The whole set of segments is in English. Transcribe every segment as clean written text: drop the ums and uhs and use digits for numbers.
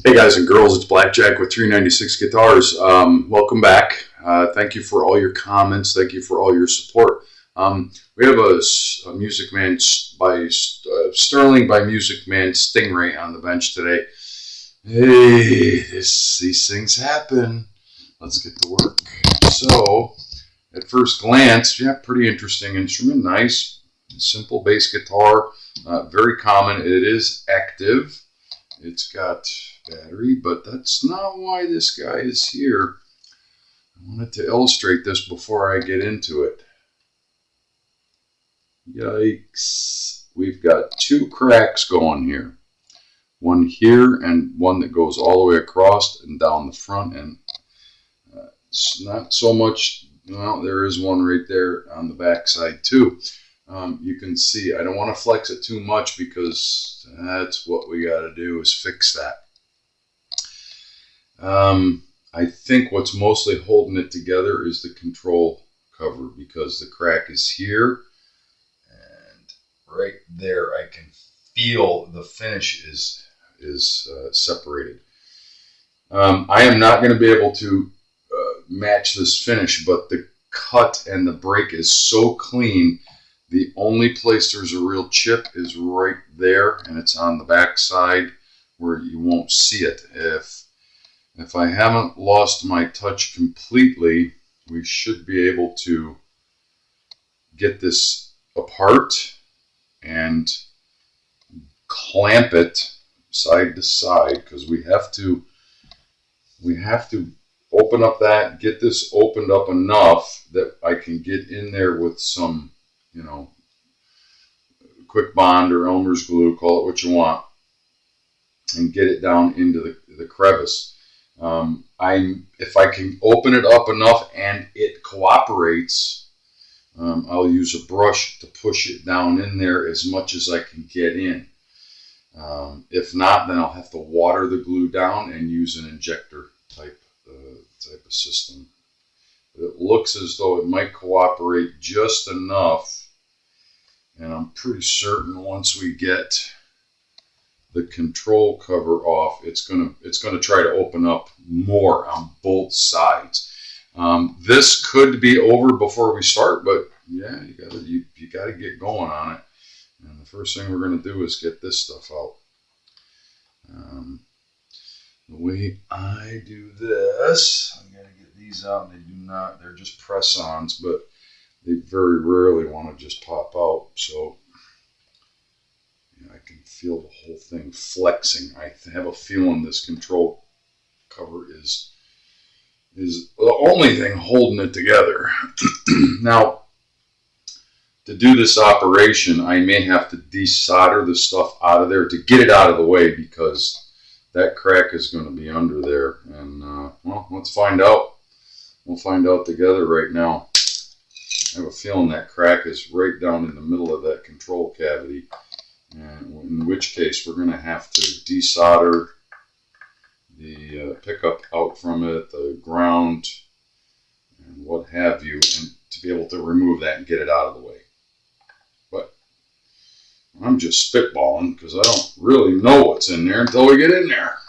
Hey guys and girls, it's Blackjack with 396 Guitars. Welcome back. Thank you for all your comments. Thank you for all your support. We have a Music Man by Sterling by Music Man StingRay on the bench today. Hey, these things happen. Let's get to work. So, at first glance, yeah, pretty interesting instrument. Nice, simple bass guitar. Very common. It is active. It's got battery, but that's not why this guy is here. I wanted to illustrate this before I get into it. Yikes. We've got two cracks going here. One here and one that goes all the way across and down the front. And it's not so much, well, there is one right there on the back side too. You can see, I don't want to flex it too much because that's what we got to do is fix that. I think what's mostly holding it together is the control cover because the crack is here and right there I can feel the finish is separated. I am not going to be able to match this finish, but the cut and the break is so clean. The only place there's a real chip is right there, and it's on the back side where you won't see it. If I haven't lost my touch completely, we should be able to get this apart and clamp it side to side, because we have to open up that, get this opened up enough that I can get in there with some, quick bond or Elmer's glue, call it what you want, and get it down into the crevice. If I can open it up enough and it cooperates, I'll use a brush to push it down in there as much as I can get in. If not, then I'll have to water the glue down and use an injector type of system. But it looks as though it might cooperate just enough. And I'm pretty certain once we get the control cover off, it's gonna try to open up more on both sides. This could be over before we start, but yeah, you gotta get going on it. And the first thing we're gonna do is get this stuff out. The way I do this, I gotta get these out. They're just press-ons, but they very rarely want to just pop out. So I can feel the whole thing flexing. I have a feeling this control cover is the only thing holding it together. Now, to do this operation, I may have to desolder the stuff out of there to get it out of the way, because that crack is going to be under there. And, well, let's find out. We'll find out together right now. I have a feeling that crack is right down in the middle of that control cavity, and in which case we're going to have to desolder the pickup out from it, the ground, and what have you, and to be able to remove that and get it out of the way. But I'm just spitballing because I don't really know what's in there until we get in there.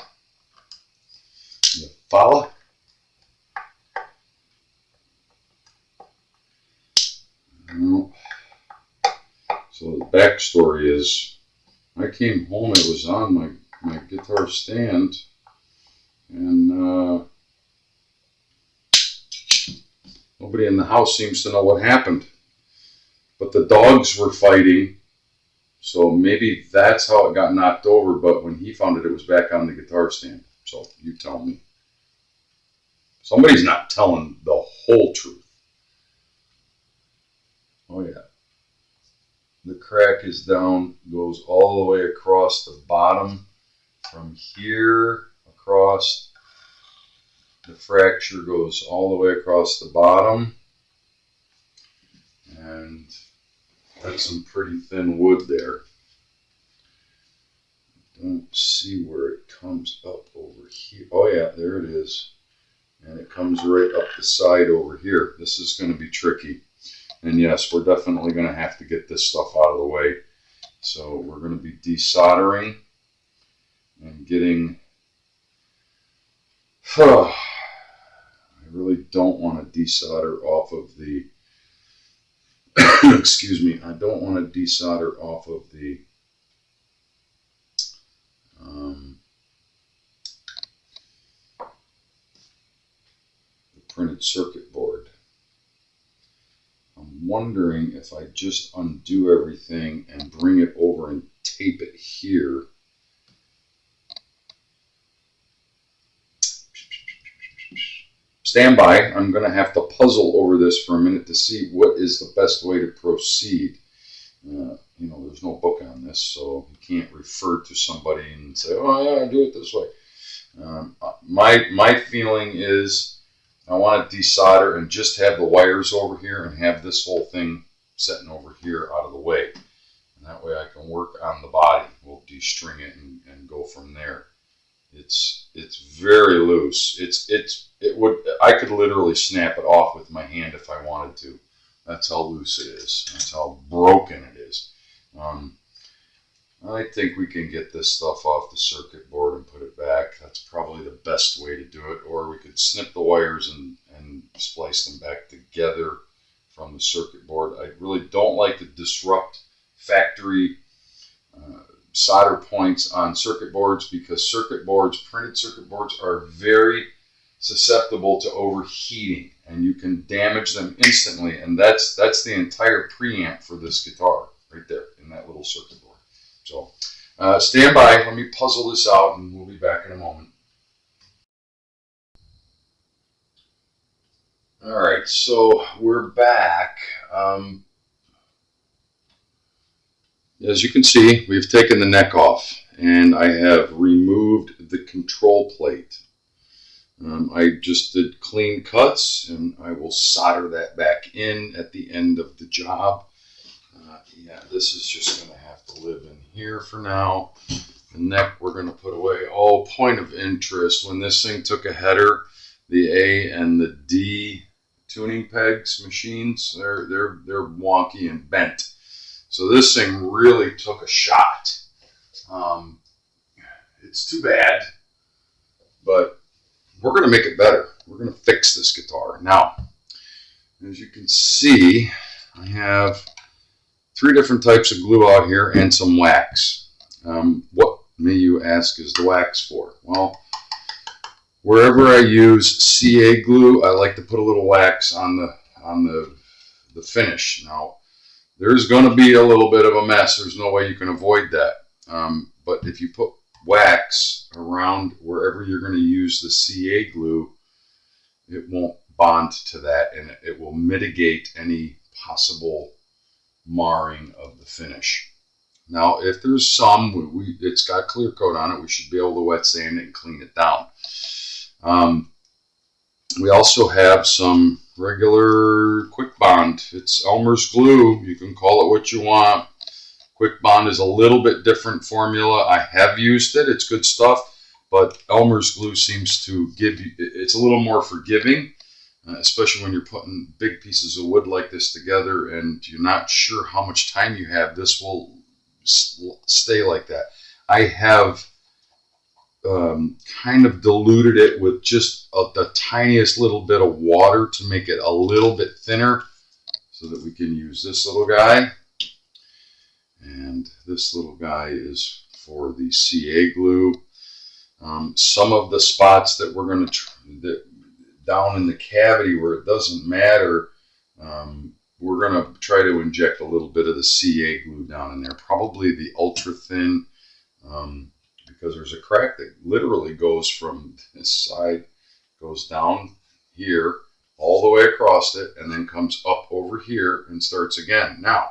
You follow? So the backstory is, I came home, it was on my guitar stand, and nobody in the house seems to know what happened. But the dogs were fighting, so maybe that's how it got knocked over, but when he found it, it was back on the guitar stand. So you tell me. Somebody's not telling the whole truth. Oh yeah. The crack is down, goes all the way across the bottom. From here across, the fracture goes all the way across the bottom. And that's some pretty thin wood there. Don't see where it comes up over here. Oh yeah, there it is. And it comes right up the side over here. This is going to be tricky. And yes, we're definitely going to have to get this stuff out of the way. So we're going to be desoldering and getting I really don't want to desolder off of the excuse me, I don't want to desolder off of the printed circuit board. I'm wondering if I just undo everything and bring it over and tape it here. Stand by. I'm going to have to puzzle over this for a minute to see what is the best way to proceed. You know, there's no book on this, so you can't refer to somebody and say, oh yeah, do it this way. My feeling is I want to desolder and just have the wires over here and have this whole thing sitting over here out of the way. And that way I can work on the body. We'll de-string it and go from there. It's very loose. I could literally snap it off with my hand if I wanted to. That's how loose it is. That's how broken it is. I think we can get this stuff off the circuit board and put it back. That's probably the best way to do it. Or we could snip the wires and splice them back together from the circuit board. I really don't like to disrupt factory solder points on circuit boards because printed circuit boards are very susceptible to overheating and you can damage them instantly, and that's the entire preamp for this guitar right there in that little circuit board. So stand by, let me puzzle this out and we'll be back in a moment. Alright, so we're back. As you can see, we've taken the neck off and I have removed the control plate. I just did clean cuts and I will solder that back in at the end of the job. Yeah, this is just going to have to live in here for now. The neck we're going to put away. Oh, point of interest, when this thing took a header, the A and the D tuning pegs machines, they're wonky and bent. So this thing really took a shot. It's too bad, but we're going to make it better. We're going to fix this guitar. Now, as you can see, I have 3 different types of glue out here and some wax. What, may you ask, is the wax for? Well, wherever I use CA glue, I like to put a little wax on the finish. Now, there's going to be a little bit of a mess. There's no way you can avoid that. But if you put wax around wherever you're going to use the CA glue, it won't bond to that and it will mitigate any possible marring of the finish. Now, if there's some, it's got clear coat on it, we should be able to wet sand it and clean it down. We also have some regular Quick Bond. It's Elmer's glue. You can call it what you want. Quick Bond is a little bit different formula. I have used it. It's good stuff. But Elmer's glue seems to give you, it's a little more forgiving, especially when you're putting big pieces of wood like this together and you're not sure how much time you have. This will stay like that. I have kind of diluted it with just the tiniest little bit of water to make it a little bit thinner so that we can use this little guy. And this little guy is for the CA glue. Some of the spots that we're going to down in the cavity where it doesn't matter, we're going to try to inject a little bit of the CA glue down in there, probably the ultra thin, because there's a crack that literally goes from this side, goes down here all the way across it, and then comes up over here and starts again. Now,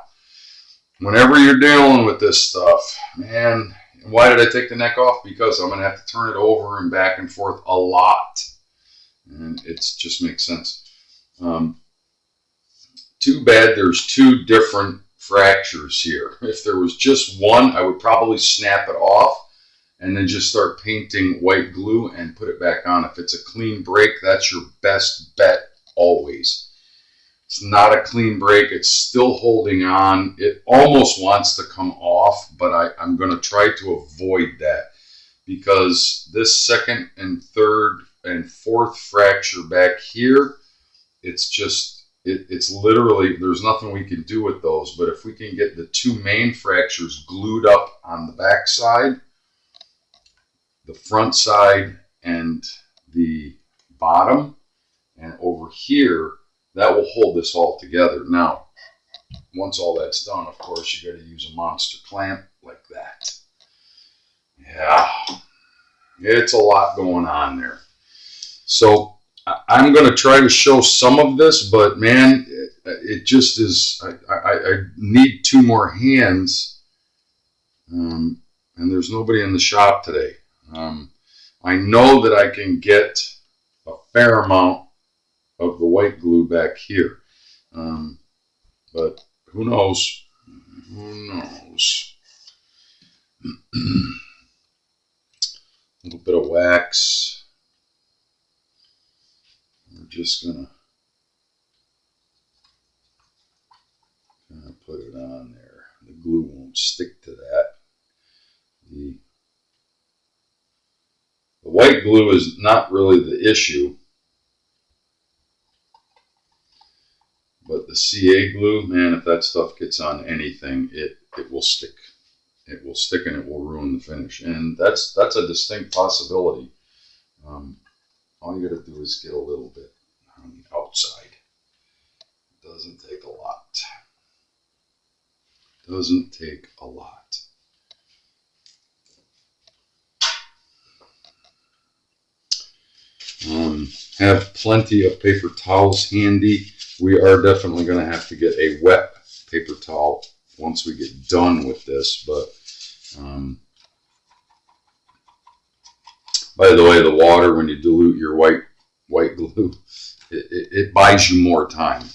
whenever you're dealing with this stuff, man, why did I take the neck off? Because I'm going to have to turn it over and back and forth a lot. And it just makes sense. Too bad there's 2 different fractures here. If there was just one, I would probably snap it off and then just start painting white glue and put it back on. If it's a clean break, that's your best bet always. It's not a clean break. It's still holding on. It almost wants to come off, but I'm going to try to avoid that because this second and third and fourth fracture back here, it's just, it's literally, there's nothing we can do with those. But if we can get the two main fractures glued up on the back side, the front side and the bottom, and over here, that will hold this all together. Now, once all that's done, of course, you got to use a monster clamp like that. Yeah, it's a lot going on there. So I'm going to try to show some of this, but man, it just is, I need two more hands, and there's nobody in the shop today. I know that I can get a fair amount of the white glue back here, but who knows? Who knows? A little bit of wax. We're just gonna put it on there. The glue won't stick to that. The white glue is not really the issue, but the CA glue, man, if that stuff gets on anything, it will stick. It will stick and it will ruin the finish. And that's a distinct possibility. All you got to do is get a little bit on the outside. It doesn't take a lot. Doesn't take a lot. Have plenty of paper towels handy. We are definitely going to have to get a wet paper towel once we get done with this. But by the way, the water, when you dilute your white glue, it buys you more time.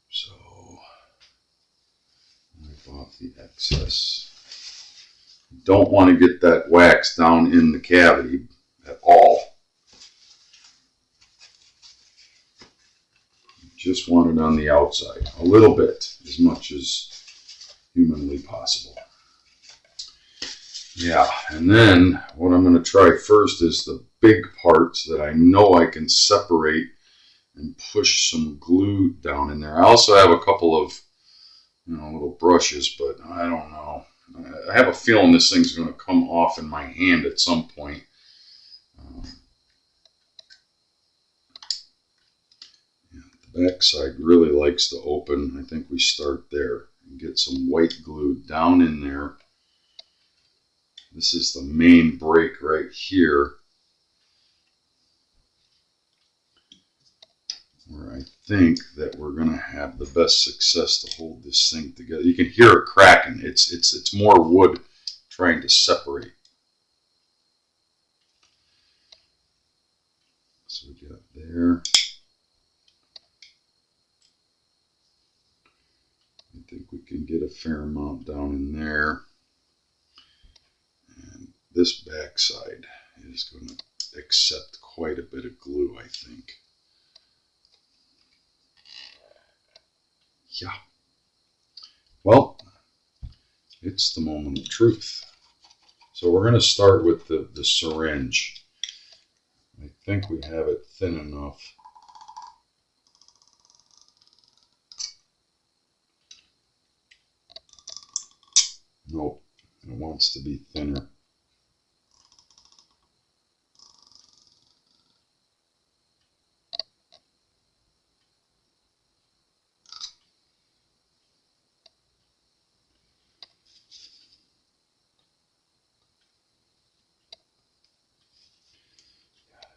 So wipe off the excess. Don't want to get that wax down in the cavity at all. Just want it on the outside, a little bit, as much as humanly possible. Yeah, and then what I'm going to try first is the big parts that I know I can separate and push some glue down in there. I also have a couple of, little brushes, but I don't know. I have a feeling this thing's going to come off in my hand at some point. The back side really likes to open. I think we start there and get some white glue down in there. This is the main break right here, where I think that we're going to have the best success to hold this thing together. You can hear it cracking. It's more wood trying to separate. So we got there. I think we can get a fair amount down in there. And this back side is going to accept quite a bit of glue, I think. Yeah. Well, it's the moment of truth. So we're going to start with the syringe. I think we have it thin enough. Nope, it wants to be thinner.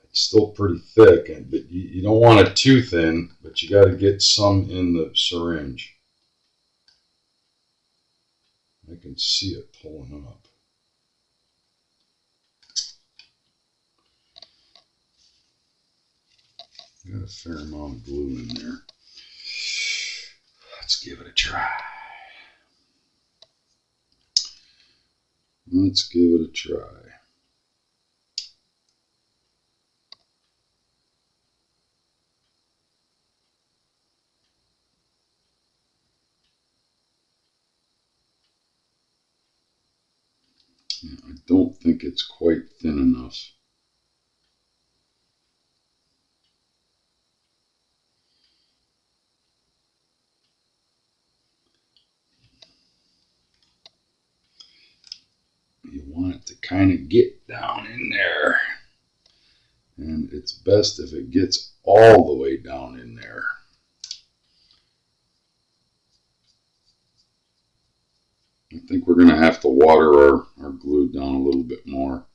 It's still pretty thick, but you don't want it too thin, but you got to get some in the syringe. I can see it pulling up. Got a fair amount of glue in there. Let's give it a try. Let's give it a try. I don't think it's quite thin enough. to kind of get down in there. And it's best if it gets all the way down in there. I think we're going to have to water our glue down a little bit more.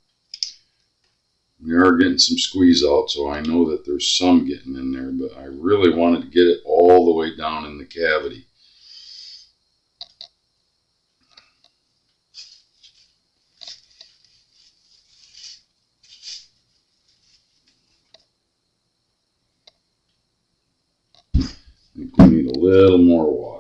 We are getting some squeeze out, so I know that there's some getting in there, but I really wanted to get it all the way down in the cavity. I think we need a little more water.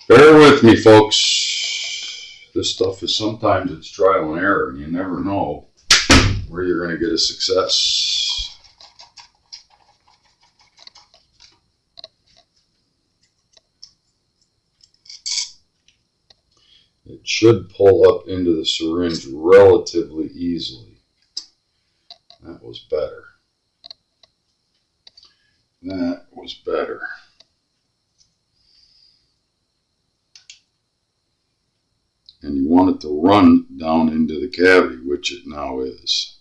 Bear with me, folks. This stuff is sometimes it's trial and error, and you never know where you're going to get a success. It should pull up into the syringe relatively easily. That was better. That was better. And you want it to run down into the cavity, which it now is.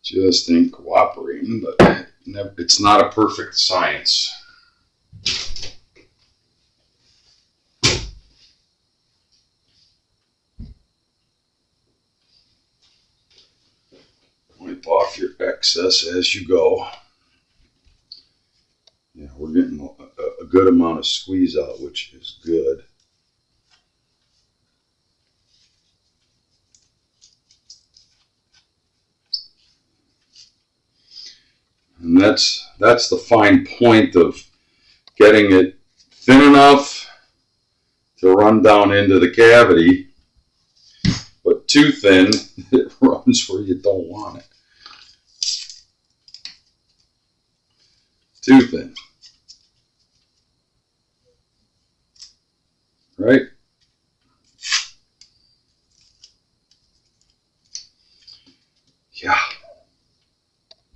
Just ain't cooperating, but it's not a perfect science. Wipe off your excess as you go. Yeah, we're getting a good amount of squeeze out, which is good. And that's the fine point of getting it thin enough to run down into the cavity, but too thin, it runs where you don't want it. Too thin. Right? Yeah.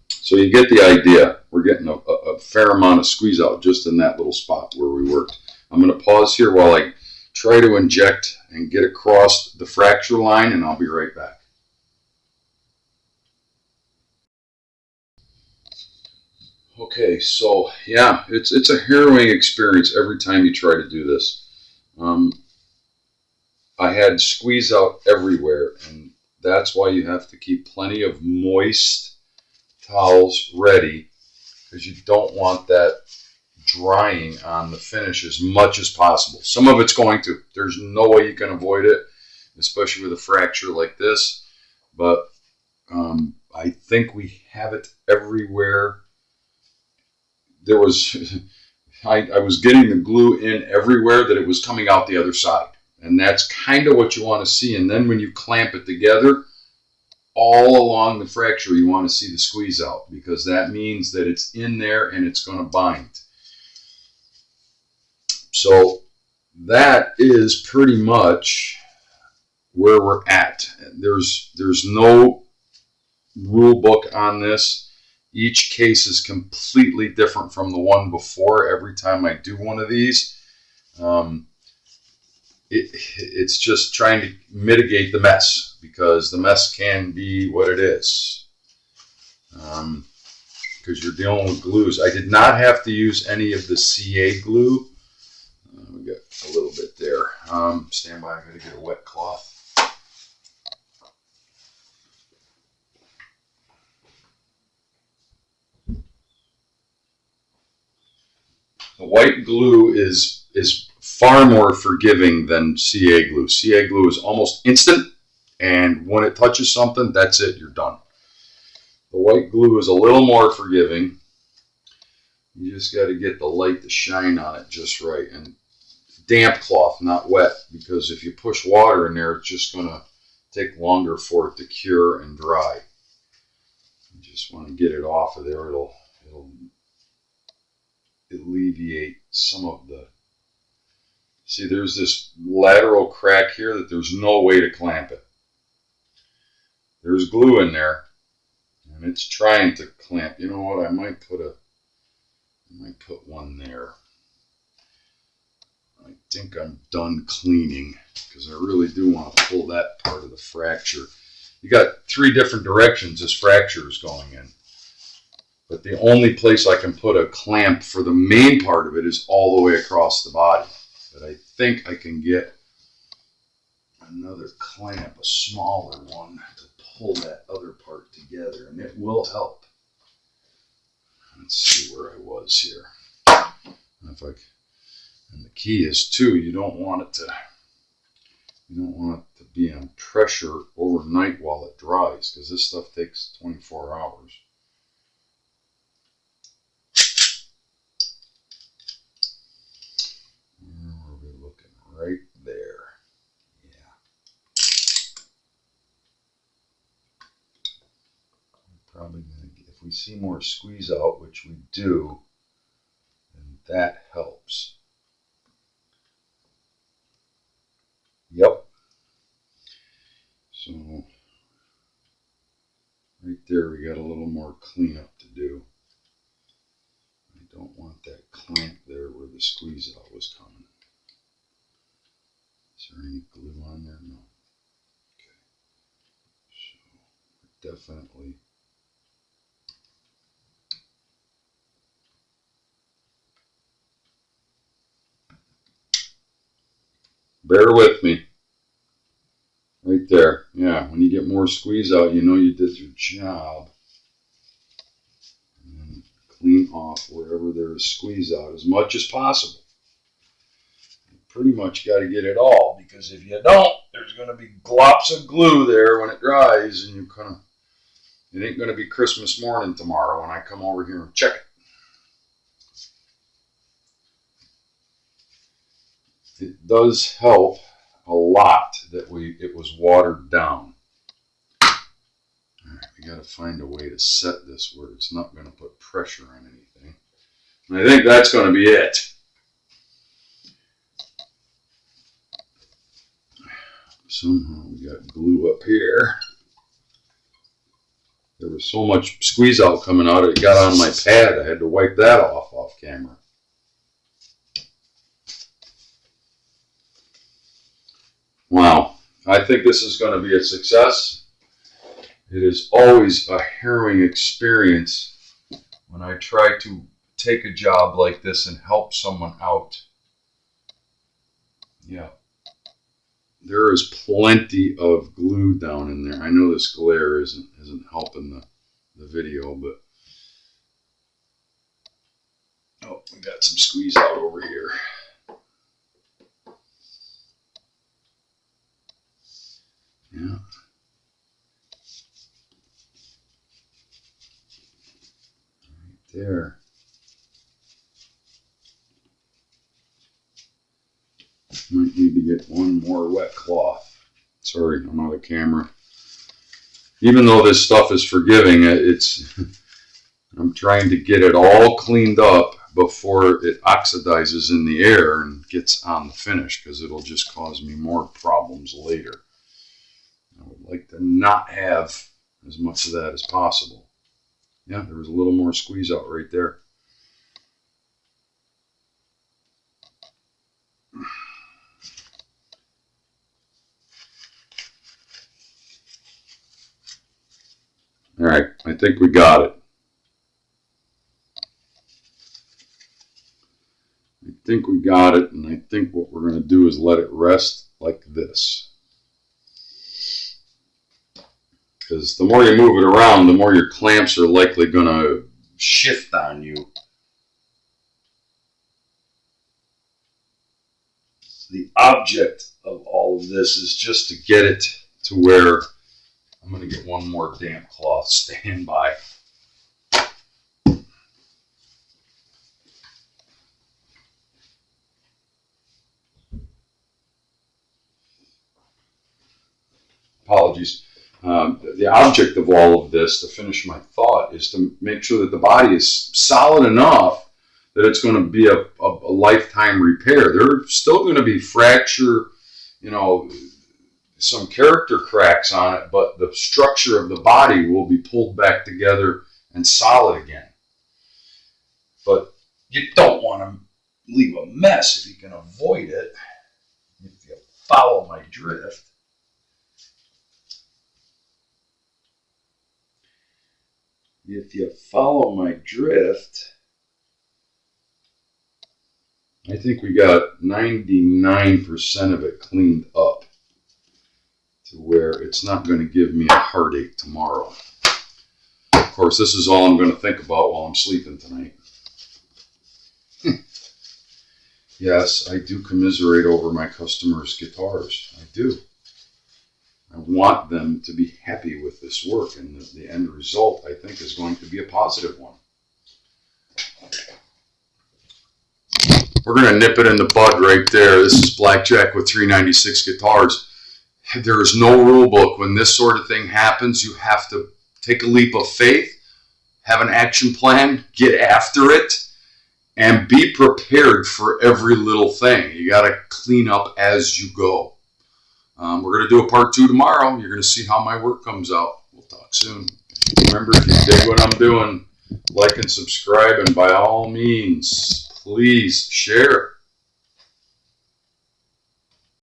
So you get the idea. We're getting a fair amount of squeeze out just in that little spot where we worked. I'm going to pause here while I try to inject and get across the fracture line, and I'll be right back. Okay, so yeah, it's a harrowing experience every time you try to do this. I had squeeze out everywhere, and that's why you have to keep plenty of moist towels ready, because you don't want that drying on the finish as much as possible. Some of it's going to. There's no way you can avoid it, especially with a fracture like this. But I think we have it everywhere. There was, I was getting the glue in everywhere that it was coming out the other side. And that's kind of what you want to see. And then when you clamp it together, all along the fracture, you want to see the squeeze out, because that means that it's in there and it's going to bind. So that is pretty much where we're at. There's no rule book on this. Each case is completely different from the one before. Every time I do one of these, it's just trying to mitigate the mess, because the mess can be what it is. Because you're dealing with glues. I did not have to use any of the CA glue. We got a little bit there. Stand by, I gotta get a wet cloth. The white glue is far more forgiving than CA glue. CA glue is almost instant, and when it touches something, that's it, you're done. The white glue is a little more forgiving. You just got to get the light to shine on it just right. And damp cloth, not wet, because if you push water in there, it's just going to take longer for it to cure and dry. You just want to get it off of there. It'll alleviate some of the... See, there's this lateral crack here that there's no way to clamp it. There's glue in there, and it's trying to clamp. You know what? I might put one there. I think I'm done cleaning because I really do want to pull that part of the fracture. You got 3 different directions this fracture is going in. But the only place I can put a clamp for the main part of it is all the way across the body. But I think I can get another clamp, a smaller one, to pull that other part together, and it will help. Let's see where I was here. And the key is too, you don't want it to be on pressure overnight while it dries, because this stuff takes 24 hours. Where are we looking? Right there. Yeah. We're probably going to, if we see more squeeze out, which we do, then that helps. Yep. So right there we got a little more cleanup to do. I don't want that clamp there where the squeeze out was coming. Is there any glue on there? No. Okay. So definitely bear with me. Right there. Yeah, when you get more squeeze out, you know you did your job. And then clean off wherever there is squeeze out as much as possible. You pretty much got to get it all, because if you don't, there's going to be glops of glue there when it dries, and it ain't going to be Christmas morning tomorrow when I come over here and check it. It does help a lot that it was watered down. All right, we got to find a way to set this where it's not going to put pressure on anything. And I think that's going to be it. Somehow we got glue up here. There was so much squeeze out coming out, it got on my pad. I had to wipe that off camera. Wow, I think this is going to be a success. It is always a harrowing experience when I try to take a job like this and help someone out. Yeah, there is plenty of glue down in there. I know this glare isn't helping the video, but oh, we got some squeeze out over here. Yeah. Right there. Might need to get one more wet cloth. Sorry, I'm out of camera. Even though this stuff is forgiving, I'm trying to get it all cleaned up before it oxidizes in the air and gets on the finish, because it'll just cause me more problems later. I would like to not have as much of that as possible. Yeah, there was a little more squeeze out right there. All right, I think we got it. I think we got it, and I think what we're going to do is let it rest like this. Because the more you move it around, the more your clamps are likely going to shift on you. the object of all of this is just to get it to where I'm going to get one more damp cloth. Stand by. Apologies. The object of all of this, to finish my thought, is to make sure that the body is solid enough that it's going to be a lifetime repair. There's still going to be fracture, some character cracks on it, but the structure of the body will be pulled back together and solid again. But you don't want to leave a mess if you can avoid it. If you follow my drift. If you follow my drift, I think we got 99% of it cleaned up to where it's not going to give me a heartache tomorrow. Of course, this is all I'm going to think about while I'm sleeping tonight. Yes, I do commiserate over my customers' guitars. I do. I want them to be happy with this work, and the end result, I think, is going to be a positive one. We're going to nip it in the bud right there. This is Blackjack with 396 Guitars. There is no rule book. When this sort of thing happens, you have to take a leap of faith, have an action plan, get after it, and be prepared for every little thing. You got to clean up as you go. We're going to do a part 2 tomorrow. You're going to see how my work comes out. We'll talk soon. Remember, if you dig what I'm doing, like and subscribe, and by all means, please share.